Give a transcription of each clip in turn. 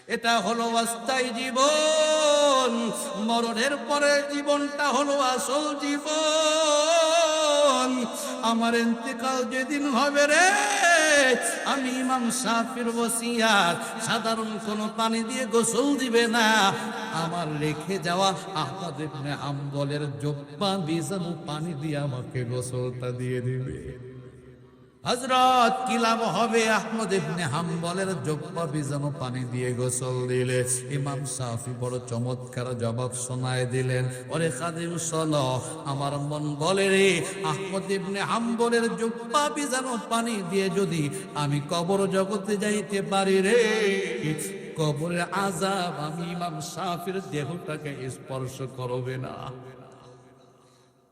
এটা হলো অস্থায়ী জীবন, মরণের পরে জীবনটা হলো আসল জীবন। আমার ইন্তেকাল যেদিন হবে রে, আমি ইমাম শাফির ওসিয়াত, সাধারণ কোনো পানি দিয়ে গোসল দিবে না, আমার রেখে যাওয়া আহমদ ইবনে হাম্বলের জুব্বা ভিজানো পানি দিয়ে আমাকে গোসলটা দিয়ে দিবে। হযরত কি লাভ হবে আহমদ ইবনে হাম্বলের জুব্বা ভিজানো পানি দিয়ে গোসল দিলে? ইমাম শাফি বড় চমৎকার জবাব শোনায় দিলেন, ওরে খাদিম শোনো, আমার মন বলে রে, আহমদ ইবনে হাম্বলের জুব্বা ভিজানো পানি দিয়ে যদি আমি কবর জগতে যাইতে পারি রে, কবরের আযাব আমি ইমাম শাফির দেহটাকে স্পর্শ করবে না।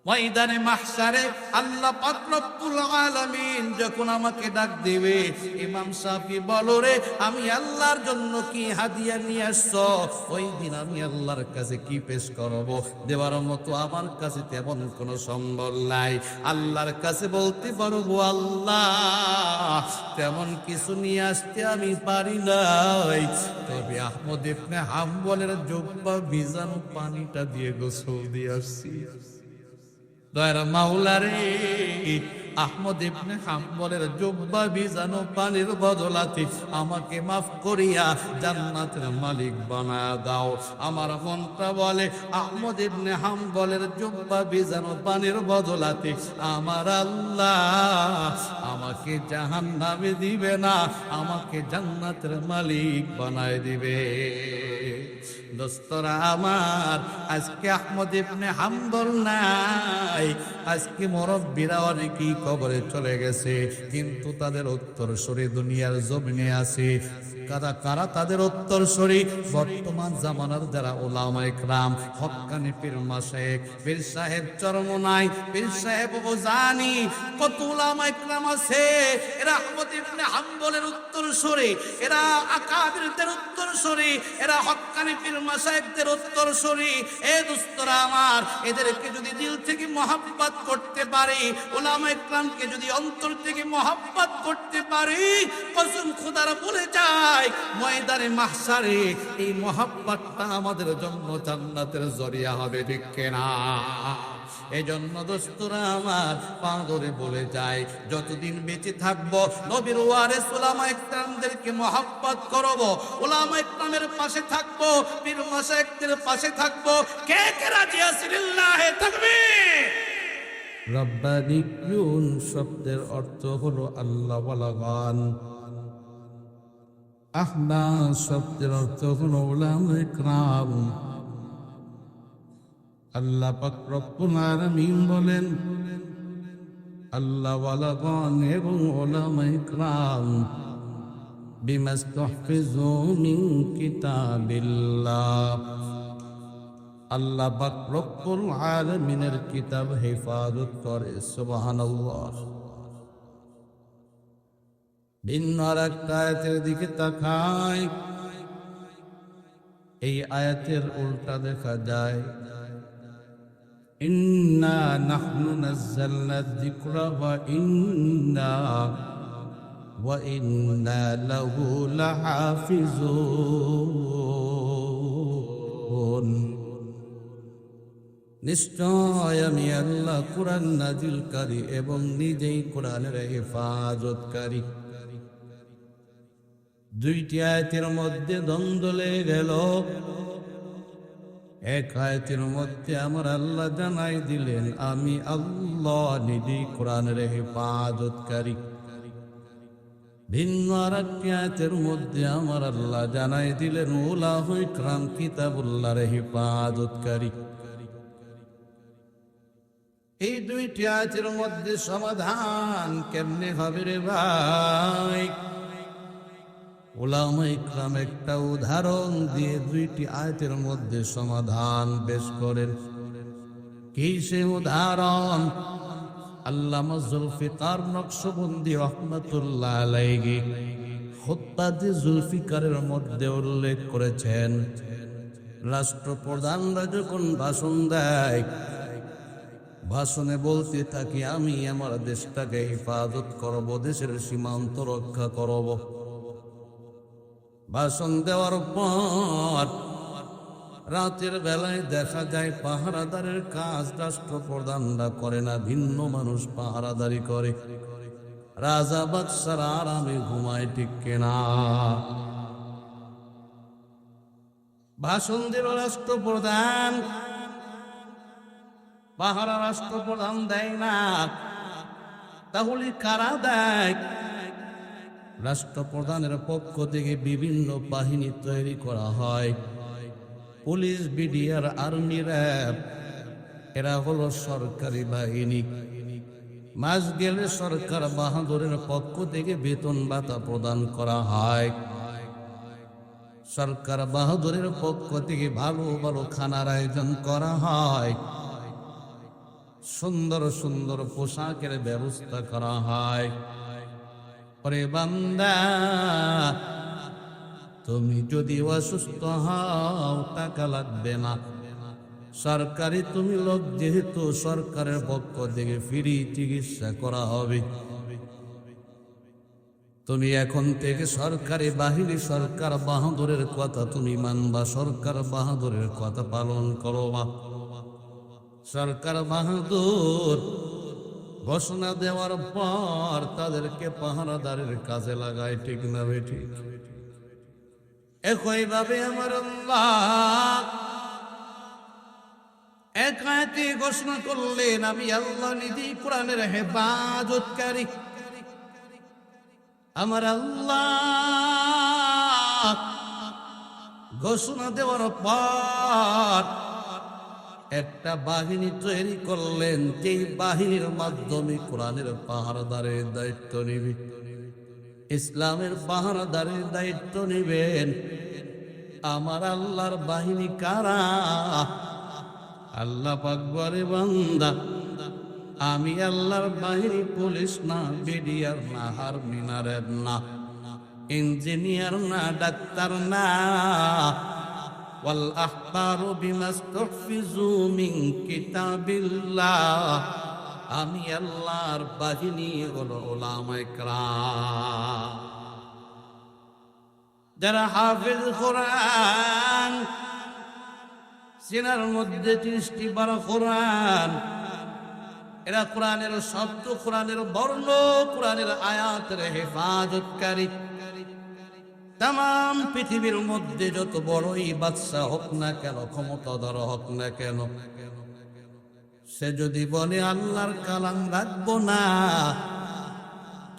ময়দানে মাহশারে আল্লাহ পাক রব্বুল আলামিন যখন আমাকে ডাক দেবে, ইমাম শাফি বলো রে, আমি আল্লাহর জন্য কি হাদিয়া নিয়ে আসছো? ওই দিন আমি আল্লাহর কাছে কি পেশ করব? দেওয়ার মতো আমার কাছে তেমন কোনো সম্বল নাই। আল্লাহর কাছে বলতে পারবো, আল্লাহ তেমন কিছু নিয়ে আসতে আমি পারি নাই, তবে আহমদ ইবনে হাম্বলের জুব্বা ভিজানো পানিটা দিয়ে গোসল দিয়ে আসছি। দয়ার মাওলা রে, আহমদ ইবনে হাম্বলের জুব্বা ভিজানো পানির বদলাতে আমাকে মাফ করিয়া জান্নাতের মালিক বানায়া দাও। আমার মনটা বলে, আহমদ ইবনে হাম্বলের জুব্বা ভিজানো পানির বদলাতে আমার আল্লাহ আমাকে জাহান্নামে দিবে না, আমাকে জান্নাতের মালিক বানায় দিবে। দোস্তরা আমার, আজকে আহমদ ইবনে হাম্বল নাই, আজকে মুরব্বিরা অনেকেই কবরে চলে গেছে, কিন্তু তাদের উত্তরসূরি দুনিয়ার জমিনে আছে। কারা কারা তাদের উত্তরসূরি? বর্তমান জামানার যারা উলামায়ে কেরাম, হক্কানি পীর মাশায়েখ, পীর সাহেব চরমনাই, পীর সাহেব ওজানি, কত উলামায়ে কেরাম আছে, এরা আহমদ ইবনে হাম্বলের উত্তরসূরি, এরা আকাবিরদের উত্তরসূরি, এরা হক্কানি পীর মাশায়েখদের উত্তরসূরি। এ দোস্তরা আমার, এদেরকে যদি দিল থেকে মহব্বত করতে পারি, উলামায়ে কেরামকে যদি অন্তর থেকে মহব্বত করতে পারি, কসম খোদার বলে যায়, ময়দানে মাহশারে এই মহব্বতটা আমাদের জন্য জান্নাতের জরিয়া হবে, ঠিক কিনা? এই জন্য দোস্তরা আমার, পা ধরে বলে যায়, যতদিন বেঁচে থাকবো নবীর ওয়ারিস উলামায়ে কেরামদেরকে মহব্বত করব, উলামায়ে কেরামের পাশে থাকবো, পীর মাশায়েখদের পাশে থাকবো। কে কে রাজি আছেন? লিল্লাহি তাকবীর। রাব্বানিয়ুন শব্দের অর্থ হলো আল্লাহ ওয়ালা গান। আহনাস শব্দের অর্থ হলো উলামায়ে কেরাম। আল্লাহ পাক রব্বুল আলামিন বলেন, আল্লাহ ওয়ালাগণ এবং উলামায়ে কেরাম বিমাস্তাহফিজু মিন কিতাবিল্লাহ, আল্লাহ পাক রব্বুল আলামিনের কিতাব হেফাজত করে। সুবহানাল্লাহ। ভিন্ন আরেকটা আয়াতের দিকে তাকায়, এই আয়াতের উল্টা দেখা যায়, ইন্না নাহনু নাযালনা যিকরা ওয়া ইন্না লাহু লাহাফিজুন। নিশ্চয় আমি আল্লাহ কুরআন নাজিলকারী এবং নিজেই কুরআনের হেফাজতকারী। দুইটি আয়াতের মধ্যে দ্বন্দ্ব লেগে গেল। এক আয়াতের মধ্যে আমার আল্লাহ জানাই দিলেন, আমি আল্লাহ নিজেই কোরআনের হেফাজতকারী। ভিন্ন আরেকটি আয়াতের মধ্যে আমার আল্লাহ জানাই দিলেন, উলামায়ে কেরাম কিতাবুল্লাহর হেফাজতকারী। এই দুইটি আয়াতের মধ্যে সমাধান কেমনে হবে রে ভাই? উলামায়ে কেরাম একটা উদাহরণ দিয়ে দুইটি আয়াতের মধ্যে সমাধান পেশ করেন। কি সে উদাহরণ? আল্লামা জুলফিকার নকশবন্দি রাহমাতুল্লাহ আলাইহি খুতবাতে জুলফিকারের মধ্যে উল্লেখ করেছেন, রাষ্ট্রপ্রধানরা যখন ভাষণ দেয়, ভাষণে বলতে থাকি, আমি আমার দেশটাকে হেফাজত করব, দেশের সীমান্ত রক্ষা করব। ভাষণ দেওয়ার পর রাতের বেলায় দেখা যায় পাহারাদারের কাজ রাষ্ট্রপ্রধানরা করে না, ভিন্ন মানুষ পাহারাদারি করে। রাজা বাদশারা আরামে ঘুমায়, ঠিক কিনা? ভাষণ দিল রাষ্ট্রপ্রধান, পাহারা রাষ্ট্রপ্রধান দেয় না, তাহলে কারা দেয়? রাষ্ট্রপ্রধানের পক্ষ থেকে বিভিন্ন বাহিনী তৈরি করা হয়, পুলিশ, বিডিআর, আর্মি, র্যাব, এরা হলো সরকারি বাহিনী। মাস গেলে সরকার বাহাদুরের পক্ষ থেকে বেতন ভাতা প্রদান করা হয়। সরকার বাহাদুরের পক্ষ থেকে ভালো ভালো খানার আয়োজন করা হয়, সুন্দর সুন্দর পোশাকের ব্যবস্থা করা হয়। পরে বান্দা, তুমি যদি অসুস্থ হও টাকা লাগবে না, সরকারি তুমি লোক যেহেতু সরকারের পক্ষ থেকে ফ্রি চিকিৎসা করা হবে। তুমি এখন থেকে সরকারি বাহিনী, সরকার বাহাদুরের কথা তুমি মানবা, সরকার বাহাদুরের কথা পালন করবা। সরকার বাহাদুর ঘোষণা দেওয়ার পর তাদেরকে পাহারাদারের কাজে লাগায়, ঠিক না বেঠি? একইভাবে আমার আল্লাহ এক আয়াতে ঘোষণা করলেন, আমি আল্লাহ নিজেই কোরআনের হেফাজতকারী। আমার আল্লাহ ঘোষণা দেওয়ার পর একটা বাহিনী তৈরি করলেন, যেই বাহিনীর মাধ্যমে কোরআনের পাহারাদারের দায়িত্ব নিবে, ইসলামের পাহারাদারের দায়িত্ব নিবেন। আমার আল্লাহর বাহিনী কারা? আল্লাহ পাক বলে, বান্দা, আমি আল্লাহর বাহিনী পুলিশ না, বিডিআর না, আর্মি না, র্যাব না, ইঞ্জিনিয়ার না, ডাক্তার না। ওয়াল আহবারু বিমাস্তাহফিজু মিন কিতাবিল্লাহ, আমি আল্লাহর বাহিনী হলো উলামায়ে কেরাম, যারা হাফেজ কোরআন, সিনার মধ্যে 30টি 12 কোরআন, এরা কোরআনের শব্দ, কোরআনের বর্ণ, কোরআনের আয়াতের হেফাজতকারী। তাম পৃথিবীর মধ্যে যত বড়ই বাদশা হোক না কেন, ক্ষমতাধর হোক না কেন, সে যদি বলে আল্লাহর কালাম রাখবো না,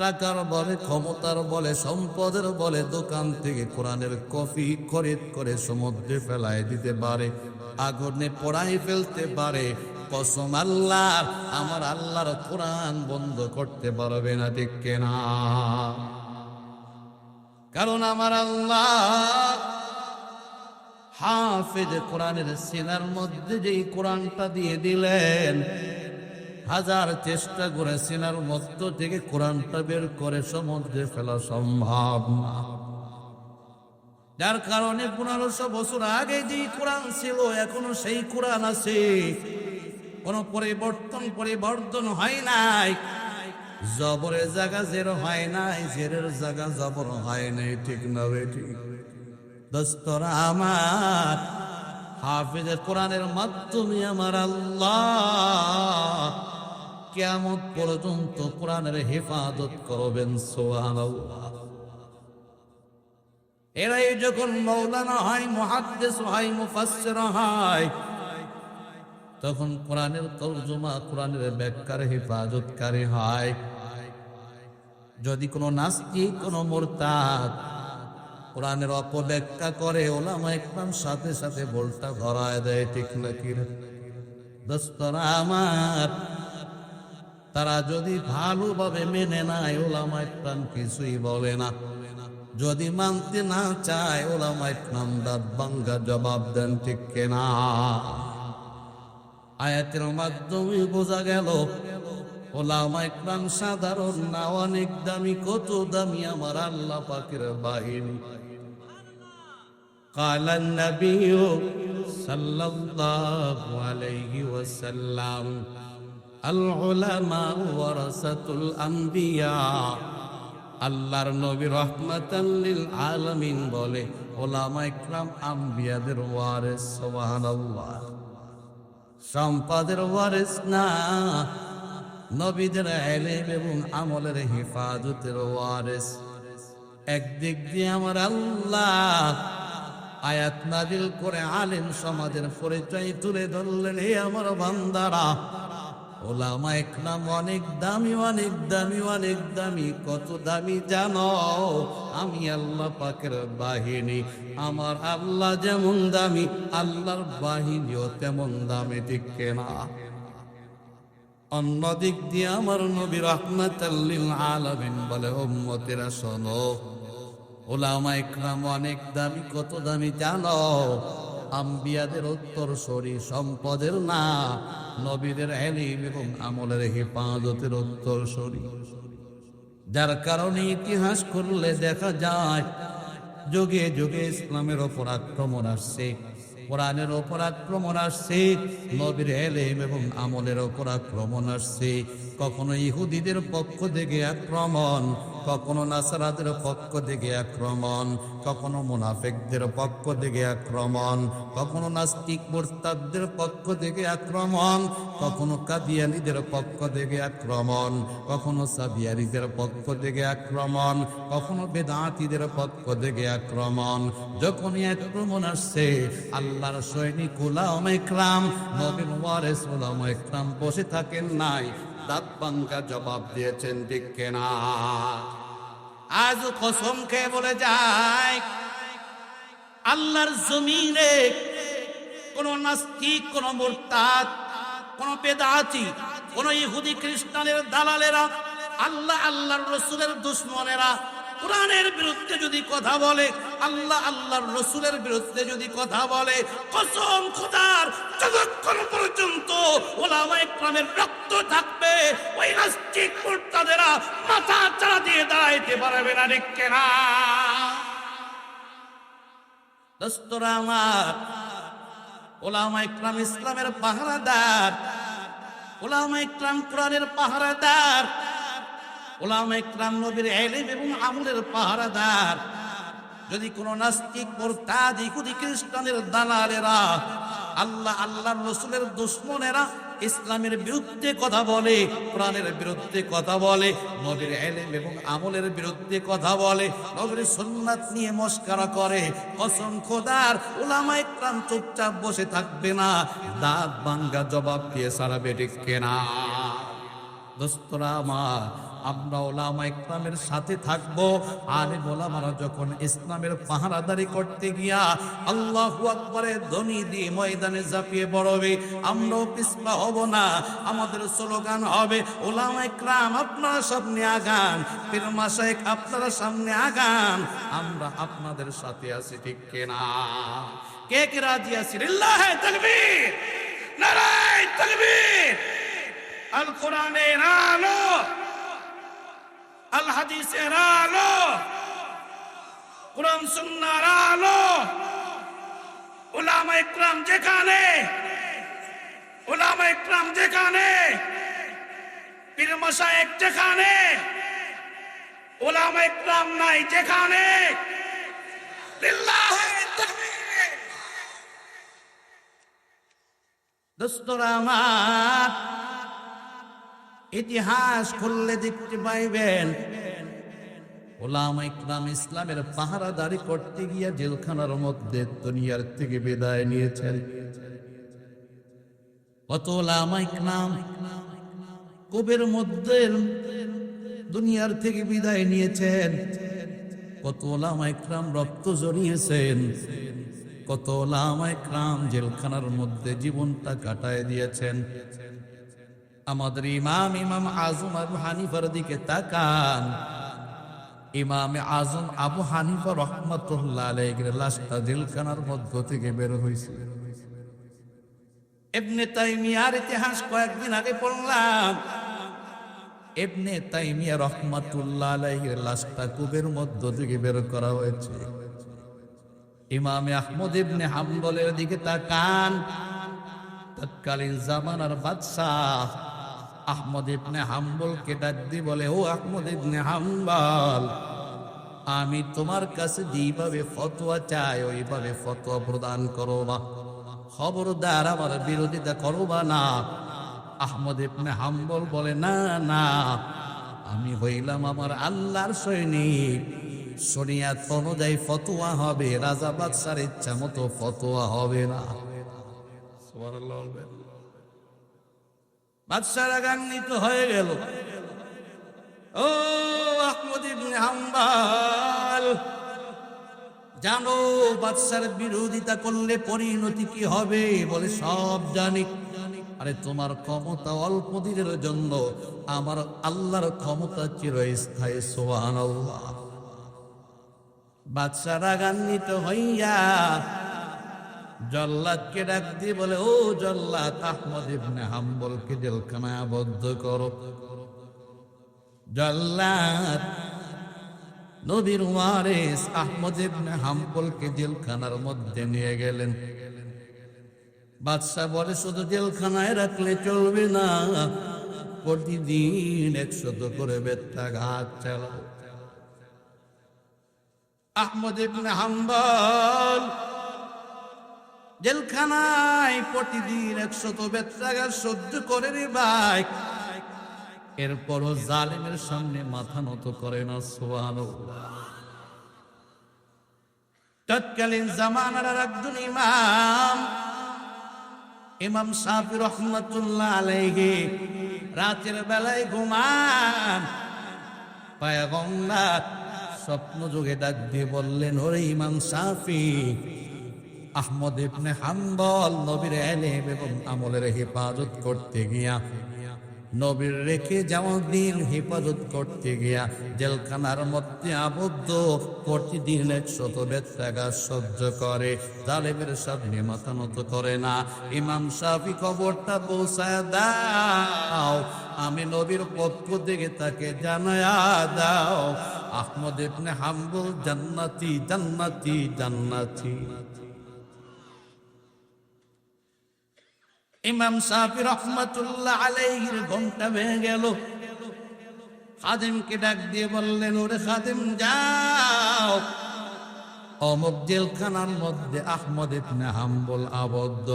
টাকার বলে, ক্ষমতার বলে, সম্পদের বলে দোকান থেকে কোরআনের কপি খরিদ করে সমুদ্রে ফেলায় দিতে পারে, আগুনে পোড়াই ফেলতে পারে, কসম আল্লাহর, আমার আল্লাহর কোরআন বন্ধ করতে পারবে না, ঠিক কিনা? কারণ আমার আল্লাহ হাফেজ কোরআনের সিনার মধ্যে যেই কোরআনটা দিয়ে দিলেন, হাজার চেষ্টা করে সিনার মধ্য থেকে কোরআনটা বের করে সমুদ্রে ফেলা সম্ভব না। যার কারণে 1500 বছর আগে যেই কোরআন ছিল এখনো সেই কোরআন আছে, কোনো পরিবর্তন হয় নাই। জবরের জায়গা জের হয় নাই, জেরের জায়গা জবর হয় নাই, ঠিক না বেঠিক? দোস্তরা আমার, হাফেজের কোরআনের মাধ্যমে আমার আল্লাহ কিয়ামত পর্যন্ত কোরআনের হেফাজত করবেন, সুবহানাল্লাহ। এরাই যখন মাওলানা হয়, মুহাদ্দিস হয়, মুফাসসির হয়, তখন কোরআনের তরজমা, কোরআনের ব্যাখ্যার হেফাজতকারী হয়। যদি কোনো নাস্তিক, কোনো মুরতাদ কোরআনের অপব্যাখ্যা করে, ওলামায়ে কেরাম সাথে সাথে বলটা ধরায় দেয়, ঠিক নাকি? দোস্তরা আমার, তারা যদি ভালোভাবে মেনে নেয়, ওলামায়ে কেরাম কিছুই বলে না। যদি মানতে না চায়, ওলামায়ে কেরাম দাঁত ভাঙ্গা জবাব দেন, ঠিক কিনা? আয়াতের মাধ্যমে বোঝা গেল ওলামায়ে কেরাম সাধারণ না, অনেক দামি, কত দামি আমার আল্লাহ পাকের বাহিনী। قال النبي صلى الله عليه وسلم العلماء ورثة الأنبياء আল্লাহর নবী রাহমাতাল লিল আলামিন বলে উলামা ইকরাম আম্বিয়াদের ওয়ারিস। সুবহানাল্লাহ। সম্পদের ওয়ারিস না, নবীদের ইলম এবং আমলের হেফাজতের ওয়ারিস। একদিক দিয়ে আমার আল্লাহ আয়াত নাজিল করে আলেম সমাজের পরিচয় তুলে ধরলেন, হে আমার বান্দারা, ওলামা ইকরাম অনেক দামি, অনেক দামি, অনেক দামি। কত দামি জানো? আমি আল্লাহ পাকের বাহিনী। আমার আল্লাহ যেমন দামি, আল্লাহর বাহিনীও তেমন দামি, ঠিক কিনা? অন্যদিক দিয়ে আমার নবী রাহমাতাল লিল আলামিন বলে, উম্মতেরা শোনো, ওলামা ইকরাম অনেক দামি। কত দামি জানো? আম্বিয়াদের উত্তরসূরি, সম্পদের না, নবীদের ইলম এবং আমলের হেফাজতের উত্তরসূরি। যার কারণে ইতিহাস করলে দেখা যায় যুগে যুগে ইসলামের ওপর আক্রমণ আসছে, কোরআনের ওপর আক্রমণ আসছে, নবীর ইলম এবং আমলের ওপর আক্রমণ আসছে। কখনো ইহুদিদের পক্ষ থেকে আক্রমণ, কখনো নাসারাদের পক্ষ থেকে আক্রমণ, কখনো মুনাফিকদের পক্ষ থেকে আক্রমণ, কখনো নাস্তিক মুরতাদদের পক্ষ থেকে আক্রমণ, কখনো কাদিয়ানীদের পক্ষ থেকে আক্রমণ, কখনো সাবিয়ারীদের পক্ষ থেকে আক্রমণ, কখনো বেদাতীদের পক্ষ থেকে আক্রমণ। যখনই আক্রমণ আসছে, আল্লাহর সৈনিক উলামা ইকরাম, নবীর ওয়ারিস উলামা ইকরাম বসে থাকেন নাই, দাঁত ভাঙ্গা জবাব দিয়েছেন, ঠিক কিনা? আজ কসম খেয়ে বলে যায়, আল্লাহর জমিনে কোন নাস্তিক, কোন মুরতাদ, কোন বেদাতি, কোন ইহুদি খ্রিস্টানের দালালেরা, আল্লাহর রাসূলের দুশমনেরা কোরআনের বিরুদ্ধে যদি কথা বলে, আল্লাহর রাসূলের বিরুদ্ধে যদি কথা বলে, কসম খোদার, যতক্ষণ পর্যন্ত উলামা ইকরামের রক্ত থাকবে, ওই নাস্তিক মুরতাদেরা মাথা চাড়া দিয়ে দাঁড়াইতে পারবে না, ঠিক কিনা? দোস্তরা আমার, উলামা ইকরাম ইসলামের পাহারাদার, উলামা ইকরাম কোরআনের পাহারাদার, উলামা ইকরাম নবীর ইলম এবং আমলের পাহারাদার। যদি কোন নাস্তিক মুরতাদ ইহুদি খ্রিস্টানের দালালেরা, আল্লাহর রাসূলের দুশমনেরা ইসলামের বিরুদ্ধে কথা বলে, কোরআনের বিরুদ্ধে কথা বলে, নবীর ইলম এবং আমলের বিরুদ্ধে কথা বলে, নবীর সুন্নাত নিয়ে মস্করা করে, কসম খোদার উলামা ইকরাম চুপচাপ বসে থাকবে না, দাঁত ভাঙ্গা জবাব দিয়ে সারাবে, ঠিক কিনা? দোস্তরা আমার, আমরা উলামা ইকরামের সাথে থাকবো। আলেম ওলামারা যখন ইসলামের পাহারাদারি করতে গিয়া আল্লাহু আকবারের ধ্বনি দিয়ে ময়দানে ঝাঁপিয়ে পড়বে, আমরাও পিছপা হব না। আমাদের স্লোগান হবে, উলামা ইকরাম আপনারা সামনে আগান, পীর মাশায়েখ আপনারা সামনে আগান, আমরা আপনাদের সাথে আছি, ঠিক কিনা? কে কে রাজি আছি? লিল্লাহি তাকবীর, নারায়ে তাকবীর। আল কোরআনের আলো, আল হাদিসের আলো, কোরআন সুন্নাহর আলো, উলামা ইকরাম যেখানে, উলামা ইকরাম যেখানে, পীর মাশায়েখ যেখানে, উলামা ইকরাম নাই যেখানে, লিল্লাহি তাকবীর। দোস্তরা আমার, ইতিহাস খুললে দেখতে পাইবেন উলামা ইকরাম ইসলামের পাহারাদারি করতে গিয়া জেলখানার মধ্যে দুনিয়ার থেকে বিদায় নিয়েছেন। কত উলামা ইকরাম কবের মধ্যে দুনিয়ার থেকে বিদায় নিয়েছেন, কত উলামা ইকরাম রক্ত ঝরিয়েছেন, কত উলামা ইকরাম জেলখানার মধ্যে জীবনটা কাটায় দিয়েছেন। আমাদের ইমাম আজম আবু হানিফার দিকে তাকান, ইমাম আজম আবু হানিফা রাহমাতুল্লাহ আলাইহির লাশটা জেলখানার মধ্য থেকে বের হয়েছে। ইবনে তাইমিয়ার ইতিহাস কয়েকদিন আগে পড়লাম, ইবনে তাইমিয়া রাহমাতুল্লাহ আলাইহির লাশটা কুবের মধ্য থেকে বের করা হয়েছে। ইমাম আহমদ ইবনে হাম্বলের দিকে তাকান, তৎকালীন জামানার বাদশাহ আহমদ ইবনে হাম্বলকে ডাক দিয়ে বলে, ও আহমদ ইবনে হাম্বল, আমি তোমার কাছে যেভাবে ফতোয়া চাই ওইভাবে ফতোয়া প্রদান করো না, খবরদার আমার বিরোধিতা করবা না। আহমদ ইবনে হাম্বল বলে, না না, আমি হইলাম আমার আল্লাহর সৈনিক, শরিয়াত অনুযায়ী ফতোয়া হবে, রাজা বাদশার ইচ্ছা মতো ফতোয়া হবে না। সুবহানাল্লাহ। বাদশা রাগান্বিত হয়ে গেল। ও আহমদ ইবনে হাম্বল, জানো বাদশার বিরোধিতা করলে পরিণতি কি হবে? বলে, সব জানি। আরে তোমার ক্ষমতা অল্প দিনের জন্য, আমার আল্লাহর ক্ষমতা চিরস্থায়ী। সুবহানাল্লাহ। বাদশা রাগান্বিত হইয়া জল্লাদকে ডাক দিয়ে বলে, ও জল্লাদ, আহমদ ইবনে হাম্বলকে জেলখানায় আবদ্ধ করো। জল্লাদ নবীর ওয়ারিস আহমদ ইবনে হাম্বলকে জেলখানার মধ্যে নিয়ে গেলেন। বাদশা বলে, শুধু জেলখানায় রাখলে চলবে না, প্রতিদিন 100 করে বেত্রাঘাত চালাও। আহমদ ইবনে হাম্বল জেলখানায় প্রতিদিন 100 বেত্রাঘাত সহ্য করে রে ভাই, এরপরও জালেমের সামনে মাথা নত করে না। সুবহানাল্লাহ। তৎকালীন জামানার একজন ইমাম শাফি রহমাতুল্লাহ আলাইহি রাতের বেলায় ঘুমান। পয়গম্বর স্বপ্ন যোগে ডাক দিয়ে বললেন, ওরে ইমাম শাফি, আহমদ ইবনে হাম্বল নবীর ইলম এবং আমলের হেফাজত করতে গিয়া, নবীর রেখে যাওয়া দিন হেফাজত করতে গিয়া জেলখানার মধ্যে আবদ্ধ, প্রতিদিন 100 বেত্রাঘাত সহ্য করে, জালেমের সামনে মাথা নত করে না। ইমাম শাফি খবরটা পৌঁছায় দাও, আমি নবীর পক্ষ থেকে তাকে জানায়া দাও, আহমদ ইবনে হাম্বল জান্নাতি জান্নাতি জান্নাতি। ইমাম শাফি রহমাতুল্লাহ আলাইহির ঘন্টা ভেঙে গেল। খাদেমকে ডাক দিয়ে বললেন, ওরে খাদেম, যাও, অমুক জেলখানার মধ্যে আহমদ ইবনে হাম্বল আবদ্ধ,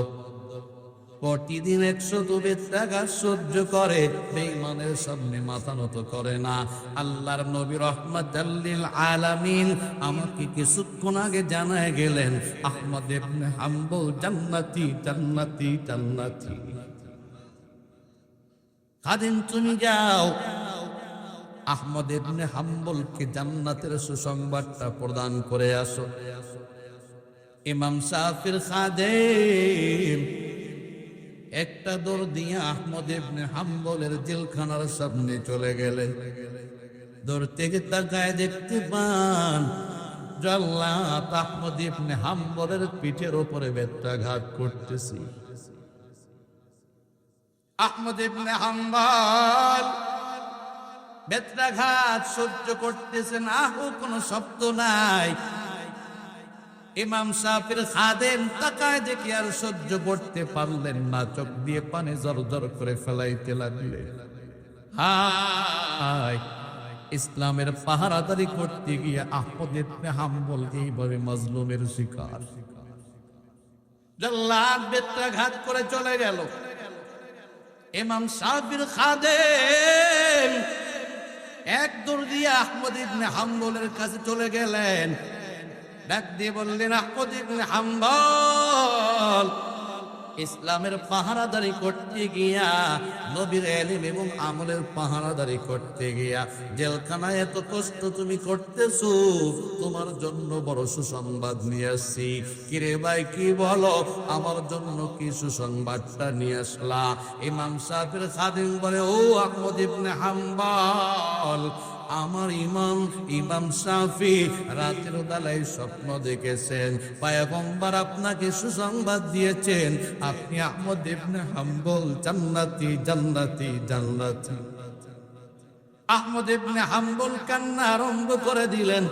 প্রতিদিন 100 বেত্রাঘাত সহ্য করে, বেঈমানের সামনে মাথা নত করে না। আল্লাহর নবী রাহমাতাল লিল আলামিন আমাকে কিছুক্ষণ আগে জানায় গেলেন, আহমদ ইবনে হাম্বল জান্নাতি জান্নাতি জান্নাতি। খাদেম, তুমি যাও, আহমদ ইবনে হাম্বলকে জান্নাতের সুসংবাদটা প্রদান করে আসো। ইমাম শাফির খাদেম একটা দৌড় দিয়ে আহমদ ইবনে হাম্বলের জেলখানার সামনে চলে গেলেন। দৌড় থেকে তাকায় দেখতে পান জল্লাদ আহমদ ইবনে হাম্বলের পিঠের উপরে বেত্রাঘাত করতেছি। আহমদ ইবনে হাম্বল বেত্রাঘাত সহ্য করতেছেন, আহু কোনো শব্দ নাই। ইমাম শাফির খাদেম তাকায় দেখে আর সহ্য করতে পারলেন না, চোখ দিয়ে পানি জরজর করে ফেলাইতে লাগলেন। হায়, ইসলামের পাহারাদারি করতে গিয়ে আহমদ ইবনে হাম্বল এইভাবে মাজলুমের শিকার। জল্লাদ বেত্রাঘাত করে চলে গেল। ইমাম শাফির খাদেম এক দৌড় দিয়ে আহমদ ইবনে হাম্বলের কাছে চলে গেলেন। ডাক দিয়ে বললেন, আহমদ ইবনে হাম্বল, ইসলামের পাহারাদারি করতে গিয়া, নবীর ইলম এবং আমলের পাহারাদারি করতে গিয়া জেলখানায় এত কষ্ট তুমি করতেছো, তোমার জন্য বড় সুসংবাদ নিয়ে আসছি। কিরে ভাই, কি বলো, আমার জন্য কি সুসংবাদটা নিয়ে আসলা? ইমাম শাফির খাদেম বলে, ও আহমদ ইবনে হাম্বল, আমার ইমাম শাফি রাতের বেলায় স্বপ্ন দেখেছেন, পয়গম্বর আপনাকে সুসংবাদ দিয়েছেন, আপনি আহমদ ইবনে হাম্বল জান্নাতি জান্নাতি জান্নাতি। আহমদ ইবনে হাম্বল কান্না আরম্ভ করে দিলেন।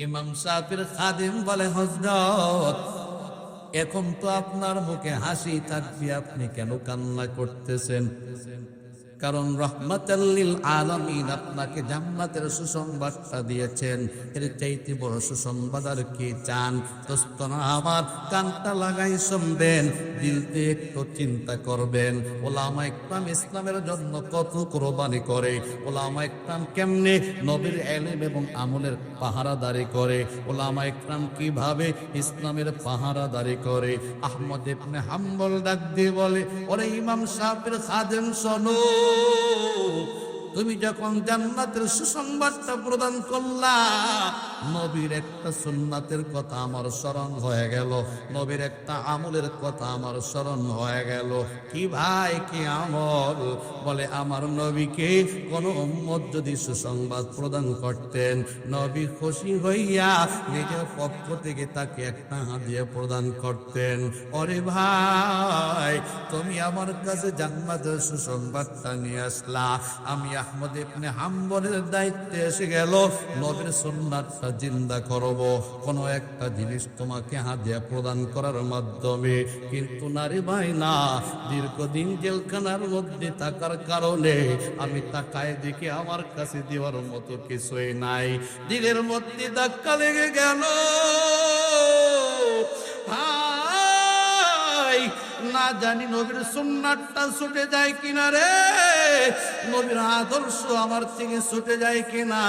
ইমাম শাফির খাদেম বলে, হযরত, এখন তো আপনার মুখে হাসি থাকবে, আপনি কেন কান্না করতেছেন? কারণ রাহমাতাল লিল আলামিন আপনাকে জান্নাতের সুসংবাদটা দিয়েছেন। এর চাইতে বড় সুসংবাদ আর কি চান? দোস্তরা আমার, কানটা লাগাই শুনবেন, দিল দিয়ে একটু চিন্তা করবেন। ওলামায়ে ইকরাম ইসলামের জন্য কত কুরবানি করে, ওলামায়ে ইকরাম কেমনে নবীর ইলম এবং আমলের পাহারাদারি করে, ওলামায়ে ইকরাম কিভাবে ইসলামের পাহারাদারি করে। আহমদ ইবনে হাম্বল ডাক দিয়ে বলে, ওরে ইমাম সাহেবের খাদেম শোনো, তুমি যখন জান্নাতের সুসংবাদটা প্রদান করলা, নবীর একটা সুন্নাতের কথা আমার স্মরণ হয়ে গেল, নবীর একটা আমলের কথা আমার স্মরণ হয়ে গেল। কি ভাই, কি আমল? বলে আমার নবীকে কোন উম্মত যদি সুসংবাদ প্রদান করতেন, নবী খুশি হইয়া নিজের পক্ষ থেকে তাকে একটা হাদিয়া প্রদান করতেন। ওরে ভাই, তুমি আমার কাছে জান্নাতের সুসংবাদটা নিয়ে আসলা, আমি আহমদ ইবনে হাম্বলের দায়িত্বে এসে গেল নবীর সুন্নাতটা জিন্দা করব, কোন একটা জিনিস তোমাকে হাদিয়া প্রদান করার মাধ্যমে। কিন্তু নারী ভাই না, দীর্ঘদিন জেলখানার মধ্যে থাকার কারণে আমি তাকায় দেখি আমার কাছে দেওয়ার মতো কিছুই নাই। দিলের মধ্যে ধাক্কা লেগে গেল, না জানি নবীর সুন্নাতটা ছুটে যায় কিনা রে, নবীর আদর্শ আমার থেকে ছুটে যায় কিনা।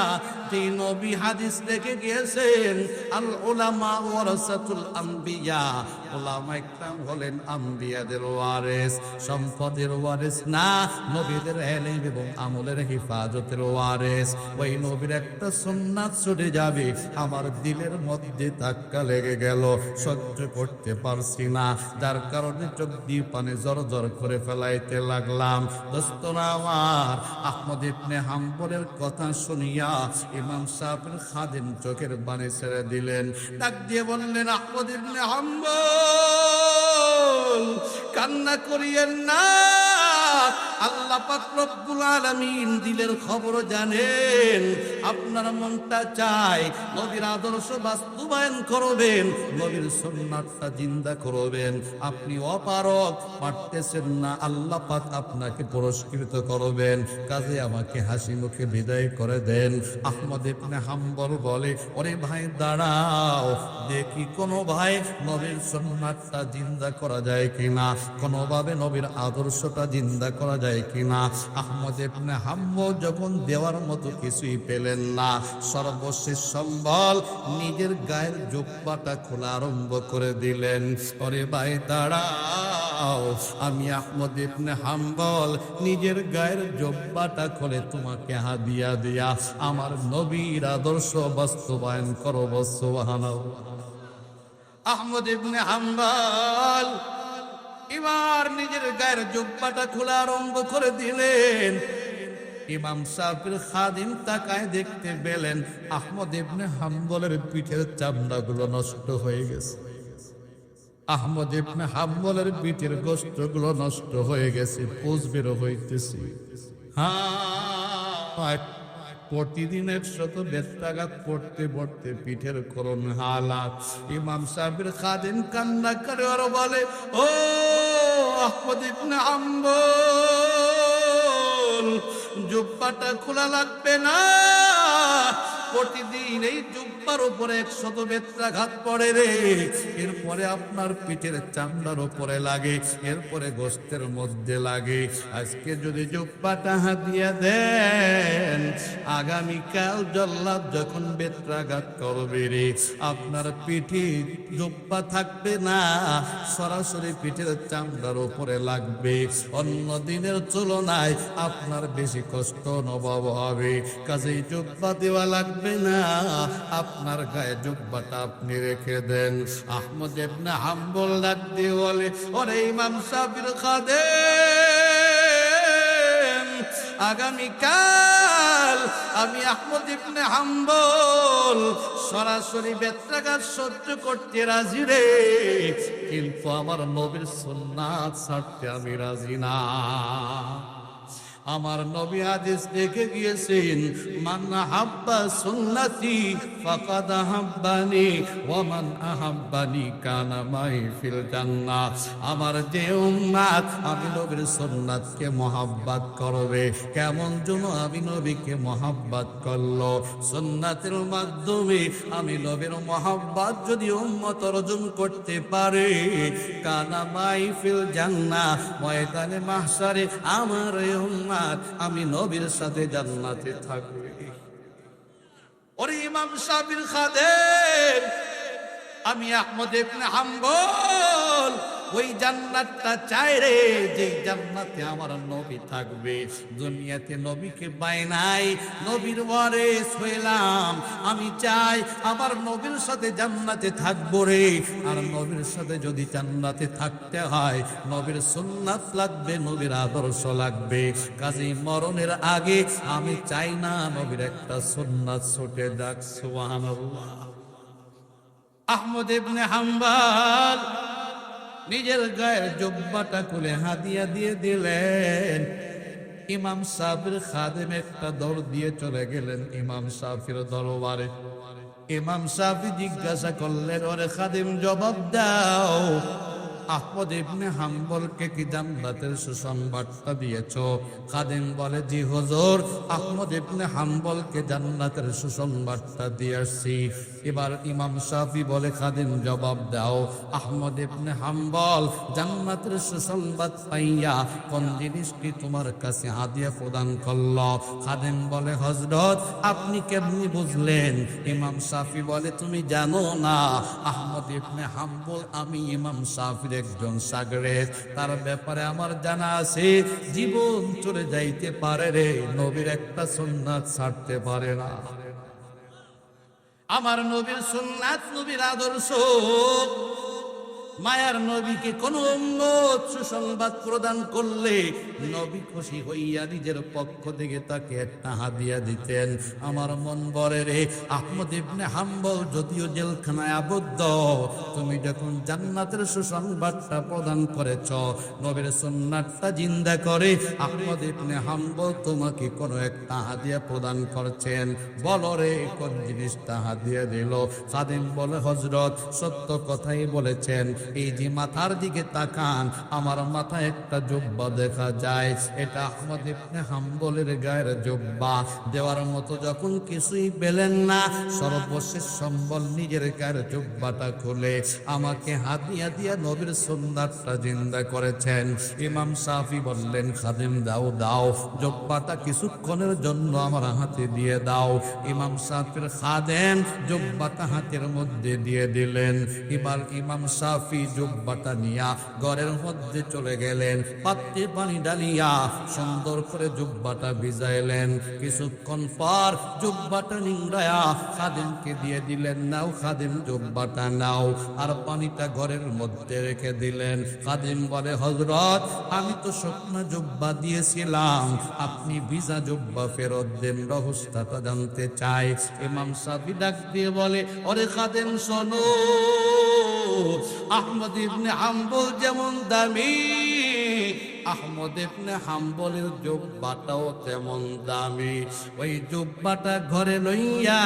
যে নবী হাদিস রেখে গিয়েছেন, আল উলামা ওয়ারাসাতুল আম্বিয়া, উলামায়ে ইকরাম হলেন আম্বিয়াদের ওয়ারিস, সম্পদের ওয়ারিস না, নবীদের ইলম এবং আমলের হেফাজতের ওয়ারিস। ওই নবীর একটা সুন্নাত ছুটে যাবে, আমার দিলের মধ্যে ধাক্কা লেগে গেল, সহ্য করতে পারছি না, যার কারণে চোখ দিয়ে পানি জর জর করে ফেলাইতে লাগলাম। দোস্তরা আমার, আহমদ ইবনে হাম্বলের কথা শুনিয়া ইমাম সাহেবের খাদেম চোখের পানি ছেড়ে দিলেন, ডাক দিয়ে বললেন, আহমদ ইবনে হাম্বল, কান্না করিয়েন না, আল্লাহ পাক রব্বুল আলামিন দিলের খবর জানেন। আপনার মনটা চায় নবীর আদর্শ বাস্তবায়ন করবেন, নবীর সুন্নাতটা জিন্দা করবেন, আপনি অপারগ, পারতেছেন না, আল্লাহ পাক আপনাকে পুরস্কৃত করবেন, কাজে আমাকে হাসি মুখে বিদায় করে দেন। আহমদ ইবনে হাম্বল বলে, ওরে ভাই দাঁড়াও, দেখি কোন ভাই নবীর সুন্নাতটা জিন্দা করা যায় কিনা, কোনোভাবে নবীর আদর্শটা জিন্দা করা যায় কিনা। আহমদ ইবনে হাম্বল যখন দেওয়ার মতো কিছুই পেলেন না, সর্বশেষ সম্বল নিজের গায়ের জুব্বাটা খোলা আরম্ভ করে দিলেন। ওরে ভাই দাঁড়াও, আমি আহমদ ইবনে হাম্বল নিজের গায়ের জুব্বাটা খুলে তোমাকে হাদিয়া দিয়া আমার নবীর আদর্শ বাস্তবায়ন করব। সুবহানাল্লাহ। আহমদ ইবনে হাম্বল এবার নিজের গায়ের জুব্বাটা খোলা আরম্ভ করে দিলেন। ইমাম সাহেবের খাদিম তাকায় দেখতে পেলেন আহমদ ইবনে হাম্বলের পিঠের চামড়াগুলো নষ্ট হয়ে গেছে, আহমদ ইবনে হাম্বলের পিঠের গোশতগুলো নষ্ট হয়ে গেছে, পুজ বের হইতেছে। প্রতিদিন 100 বেত্রাঘাত পড়তে পড়তে পিঠের করুন হালাত। ইমাম সাহেবের খাদিম কান্না করে আর বলে, ও আহমদ ইবনে হাম্বল, জুব্বাটা খোলা লাগবে না, প্রতিদিন এই জুব্বার উপরে 100 বেত্রাঘাত পড়ে রে, এরপরে আপনার পিঠের চামড়ার উপরে লাগে, এরপরে গোশতের মধ্যে লাগে। আজকে যদি জুব্বাটা হাদিয়া দেন, আগামীকাল জল্লাদ যখন বেত্রাঘাত করবে রে, আপনার পিঠে জুব্বা থাকবে না, সরাসরি পিঠের চামড়ার উপরে লাগবে। অন্য দিনের তুলনায় আপনার বেশি কষ্ট অনুভব হবে, কাজেই জুব্বা দেওয়া লাগবে না, আপনার গায়ে জুব্বাটা আপনি রেখে দেন। আহমদ ইবনে হাম্বল ডাক দিয়ে বলে, ওরে ইমাম সাহেবের খাদেম, আগামীকাল আমি আহমদ ইবনে হাম্বল সরাসরি বেত্রাঘাত সহ্য করতে রাজি রে, কিন্তু আমার নবীর সুন্নাত ছাড়তে আমি রাজি না। আমার নবী হাদিস দেখে গিয়েছেন, মান হাব্বা সুন্নতি ফাকাদ হাব্বানি ওয়া মান আহাব্বানি কানা মাই ফিল জান্নাহ। আমার যে উম্মত আমি নবীর সুন্নাতকে মহব্বত করবে, কেমন যেন আমি নবীকে মহব্বত করলো। সুন্নাতের মাধ্যমে আমি নবীর মহব্বত যদি উম্মত অর্জন করতে পারে, কানা মাই ফিল জান্নাহ, ময়দানে মাহশারে আমার এই উম্মত আমি নবীর সাথে জান্নাতে থাকবে। ওরে ইমাম শাফির খাদেম আমি আহমদ ইবনে হাম্বল ওই জান্নাতটা চাই রে, যে জান্নাতে আমার নবী থাকবে। দুনিয়াতে নবীকে পাই নাই, নবীর ওয়ারিস হইলাম। আমি চাই আমার নবীর সাথে জান্নাতে থাকবো রে। আর নবীর সাথে যদি জান্নাতে থাকতে হয়, নবীর সুন্নাত লাগবে, নবীর আদর্শ লাগবে। কাজেই মরণের আগে আমি চাই না নবীর একটা সুন্নাত ছুটে যাক। সুবহানাল্লাহ। আহমদ ইবনে হাম্বল নিজের গায়ের জুব্বাটা খুলে হাদিয়া দিয়ে দিলেন। ইমাম শাফির খাদেম একটা দৌড় দিয়ে চলে গেলেন ইমাম শাফির দরবারে। ইমাম শাফি জিজ্ঞাসা করলেন, ওরে খাদেম জবাব দাও, আহমদ ইবনে হাম্বলকে কি জান্নাতের সুসংবাদটা দিয়েছো? খাদেম বলে, জি হুজুর, আহমদ ইবনে হাম্বলকে জান্নাতের সুসংবাদটা দিয়ে আসছি। এবার ইমাম শাফি বলে, খাদেম জবাব দাও, আহমদ ইবনে হাম্বল জান্নাতের সুসংবাদ পাইয়া কোন জিনিসটি তোমার কাছে হাদিয়া প্রদান করলো? খাদেম বলে, হযরত আপনি কেমনি বুঝলেন? ইমাম শাফি বলে, তুমি জানো না আহমদ ইবনে হাম্বল আমি ইমাম শাফির একজন শাগরেদ, তার ব্যাপারে আমার জানা আছে জীবন চলে যাইতে পারে রে, নবীর একটা সুন্নাত ছাড়তে পারে না। আমার নবীর সুন্নাত, নবীর আদর্শ, মায়ার নবীকে কোন উম্মত সুসংবাদ প্রদান করলে নবী খুশি হইয়া নিজের পক্ষ থেকে তাকে একটা হাদিয়া দিতেন। আমার মন বলে রে, আহমদ ইবনে হাম্বল যদিও জেলখানায় আবদ্ধ, তুমি যখন জান্নাতের সুসংবাদটা প্রদান করেছ, নবীর সুন্নাতটা জিন্দা করে আহমদ ইবনে হাম্বল তোমাকে কোন একটা হাদিয়া প্রদান করছেন, বলো রে কোন জিনিসটা হাদিয়া দিল? খাদেম বলে, হযরত সত্য কথাই বলেছেন, এই যে মাথার দিকে তাকান, আমার মাথায় একটা জুব্বা দেখা যায়, এটা আহমদ ইবনে হাম্বলের গায়ের জুব্বা। দেওয়ার মতো যখন কিছুই পেলেন না, সর্বশেষ সম্বল নিজের গায়ের জুব্বাটা খুলে আমাকে হাদিয়া দিয়া নবীর সুন্নাতটা জিন্দা করেছেন। ইমাম শাফি বললেন, খাদেম দাও দাও, জুব্বাটা কিছুক্ষণের জন্য আমার হাতে দিয়ে দাও। ইমাম শাফির খাদেম জুব্বাটা হাতের মধ্যে দিয়ে দিলেন। এবার ইমাম শাফি জুব্বাটা নিয়া ঘরের মধ্যে চলে গেলেন, পাত্রে পানি ডালিয়া সুন্দর করে জুব্বাটা ভিজাইলেন। কিছুক্ষণ পর জুব্বাটা নিংড়ায়া খাদেমকে দিয়ে দিলেন, নাও খাদেম জুব্বাটা নাও, আর পানিটা ঘরের মধ্যে রেখে দিলেন। খাদেম বলে, হযরত আমি তো শুকনা জুব্বা দিয়েছিলাম, আপনি ভিজা জুব্বা ফেরত দেন, রহস্যটা জানতে চাই। ইমাম শাফি ডাক দিয়ে বলে, ওরে খাদেম শোনো, আহমদ ইবনে হাম্বল যেমন দামি, আহমদ ইবনে হাম্বলের জুব্বাটাও তেমন দামি। ওই জুব্বাটা ঘরে লইয়া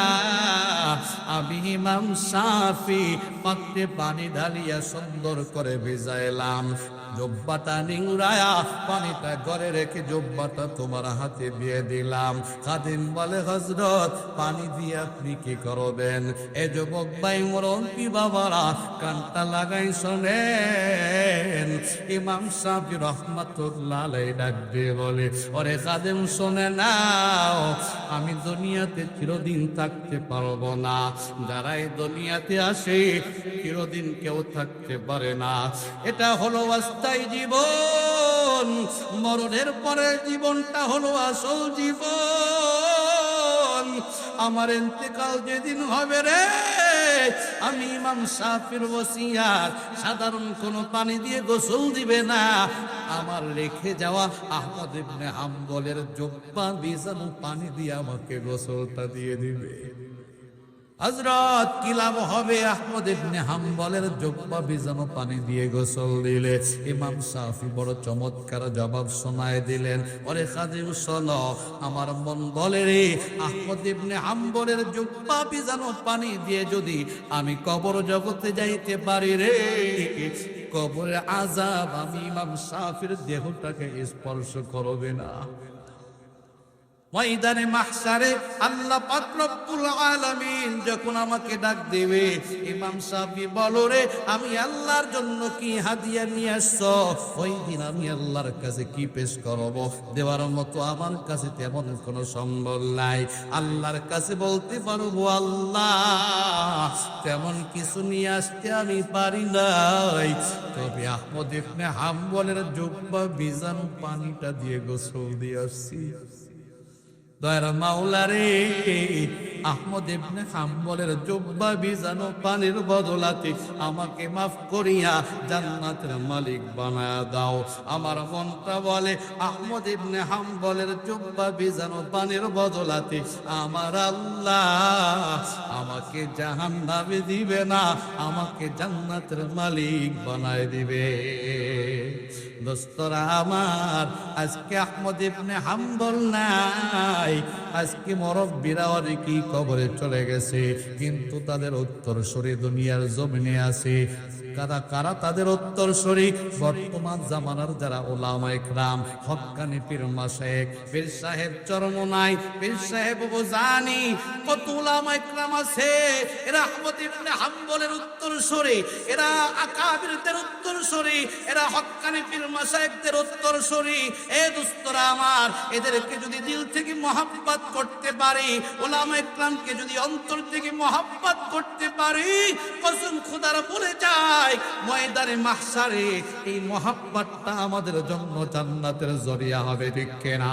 আমি ইমাম শাফি পাত্রে পানি ঢালিয়া সুন্দর করে ভিজাইলাম। জুব্বাটা নিংড়ায়া পানিটা ঘরে রেখে জুব্বাটা তোমার হাতে দিয়ে দিলাম। খাদিম বলে, হযরত পানি দিয়ে আপনি কি করবেন? এ যুবক ভাই মরণ কি বাবারা, কানটা লাগাই শোনেন। ইমাম শাফি রাহমাতুল্লাহ আলাইহি ডাক দিয়ে বলে, ওরে খাদিম শোনে নাও, আমি দুনিয়াতে চিরদিন থাকতে পারবো না। যারা এই দুনিয়াতে আসে চিরদিন কেউ থাকতে পারে না। এটা হলো অস্থায়ী জীবন, মরণের পরের জীবনটা হলো আসল জীবন। আমার ইন্তেকাল যেদিন হবে রে, আমি ইমাম শাফির ওসিয়াত, সাধারণ কোনো পানি দিয়ে গোসল দিবে না, আমার রেখে যাওয়া আহমদ ইবনে হাম্বলের জুব্বা ভিজানো পানি দিয়ে আমাকে গোসলটা দিয়ে দিবে। হযরত কি লাভ হবে আহমদ ইবনে হাম্বলের জুব্বা ভিজানো পানি দিয়ে গোসল দিলে? ইমাম শাফি বড় চমৎকার জবাব শোনায় দিলেন, ওরে খাদিম শোনো, আমার মন বলে রে, আহমদ ইবনে হাম্বলের জুব্বা ভিজানো পানি দিয়ে যদি আমি কবর জগতে যাইতে পারি রে, কবরে আযাব আমি ইমাম শাফির দেহটাকে স্পর্শ করবে না। ময়দানে মাহশারে আল্লাহ পাক রব্বুল আলামিন যখন আমাকে ডাক দেবে, ইমাম শাফি বলো রে, আমি আল্লাহর জন্য কি হাদিয়া নিয়ে আসছো? ওই দিন আমি আল্লাহর কাছে কি পেশ করব? দেওয়ার মতো আমার কাছে তেমন কোনো সম্বল নাই। আল্লাহর কাছে বলতে পারবো, আল্লাহ তেমন কিছু নিয়ে আসতে আমি পারি নাই, তবে আহমদ ইবনে হাম্বলের জুব্বা ভিজানো পানিটা দিয়ে গোসল দিয়ে আসছি। দয়ার মাওলা রে, আহমদ ইবনে হাম্বলের জুব্বা ভিজানো পানির বদলাতে আমাকে মাফ করিয়া জান্নাতের মালিক বানায়া দাও। আমার মনটা বলে, আহমদ ইবনে হাম্বলের জুব্বা ভিজানো পানির বদলাতে আমার আল্লাহ আমাকে জাহান্নামে দিবে না, আমাকে জান্নাতের মালিক বানায় দিবে। দোস্তরা আমার, আজকে আহমদ ইবনে হাম্বল নাই, আজকে মুরব্বিরা অনেকেই কবরে চলে গেছে, কিন্তু তাদের উত্তরসূরি দুনিয়ার জমিনে আছে। কারা কারা তাদের উত্তরসূরি? বর্তমান জামানার যারা উলামা ইকরাম, হক্কানি পীর মাশায়েখ, পীর সাহেব চরমনাই, পীর সাহেব বুজানি, কত উলামা ইকরাম আছে, এরা আহমদ ইবনে হাম্বলের উত্তরসূরি, এরা আকাবিরদের উত্তরসূরি, এরা হক্কানি পীর মাশায়েখদের উত্তরসূরি। এ দোস্তরা আমার, এদেরকে যদি দিল থেকে মহব্বত করতে পারি, উলামা ইকরামকে যদি অন্তর থেকে মহব্বত করতে পারি, কসম খোদার বলে যায়, ময়দানে মাহশারে এই মহব্বতটা আমাদের জন্য জান্নাতের জরিয়া হবে, ঠিক কিনা?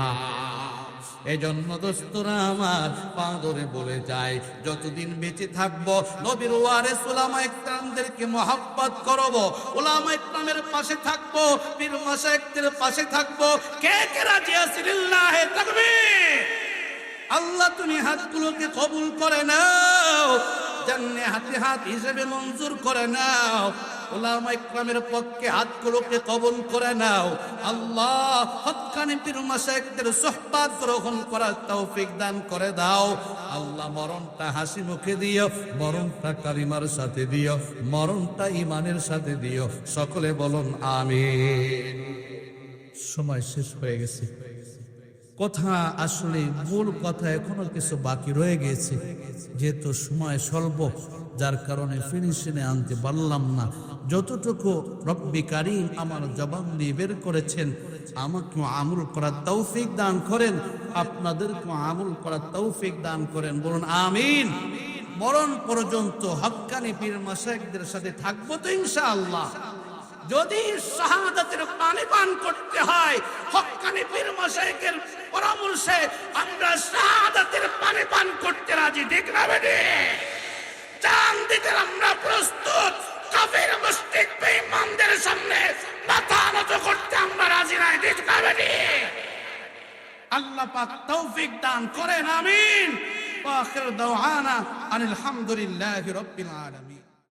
এজন্য দোস্তরা আমার, পা ধরে বলে যায়, যতদিন বেঁচে থাকবো নবীর ওয়ারিস উলামা ইকরামদেরকে মহব্বত করব, উলামা ইকরামের পাশে থাকবো, পীর মাশায়েখদের পাশে থাকবো। কে কে রাজি আছেন? লিল্লাহি তাকবীর। আল্লাহ তুমি হাতগুলোকে কবুল করে নাও, জান্নাতে হাত হিসেবে মঞ্জুর করে নাও, উলামা ইকরামের পক্ষে হাতগুলোকে কবুল করে নাও। আল্লাহ হক্কানি পীর মাশায়েখদের সুহবাত গ্রহণ করার তৌফিক দান করে দাও। আল্লাহ মরণটা হাসি মুখে দিও, মরণটা কালিমার সাথে দিও, মরণটা ঈমানের সাথে দিও। সকলে বলুন আমিন। সময় শেষ হয়ে গেছে, কথা আসলে মূল কথা এখনো কিছু বাকি রয়ে গেছে, যেহেতু সময় স্বল্প, যার কারণে ফিনিশিংয়ে আনতে পারলাম না। যতটুকু রব্বি কারীম আমার জবান দিয়ে বের করেছেন, আমাকেও আমল করার তৌফিক দান করেন, আপনাদেরকেও আমল করার তৌফিক দান করেন। বলুন আমিন। মরণ পর্যন্ত হক্কানি পীর মাশায়েখদের সাথে থাকবো তো ইনশাআল্লাহ। যদি শাহাদাতের পানি পান করতে হয়, হক্কানি পীর মাশায়েখের পরামর্শে আমরা শাহাদাতের পানি পান করতে রাজি, ঠিক না বেটি? জান দিতে আমরা প্রস্তুত, কাফের মুশরিক বেঈমানদের সামনে মাথা নত করতে আমরা রাজি নাই, ঠিক না বেটি? আল্লাহ পাক তৌফিক দান করেন, আমিন। ওয়া আখির দাওয়ানা আনিল হামদুলিল্লাহি রাব্বিল আলামিন।